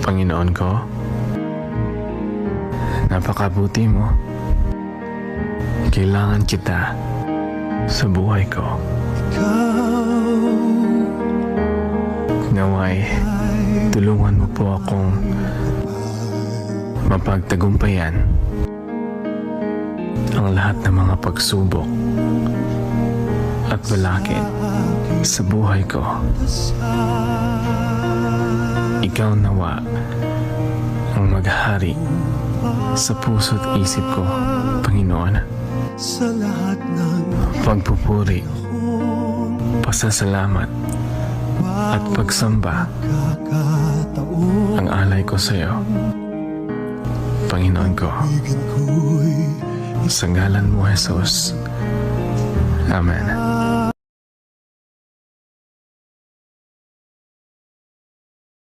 Panginoon ko, napakabuti mo. Kailangan kita sa buhay ko. Naway, tulungan mo po akong mapagtagumpayan ang lahat ng mga pagsubok at balakid sa buhay ko. Ikaw nawa ang maghari sa puso't isip ko, Panginoon. Sa lahat ng Pagpupuri, pasasalamat at pagsamba kakataon, ang alay ko sa iyo, Panginoon ko. bigyan ko'y Sa ngalan mo, Jesus. Amen.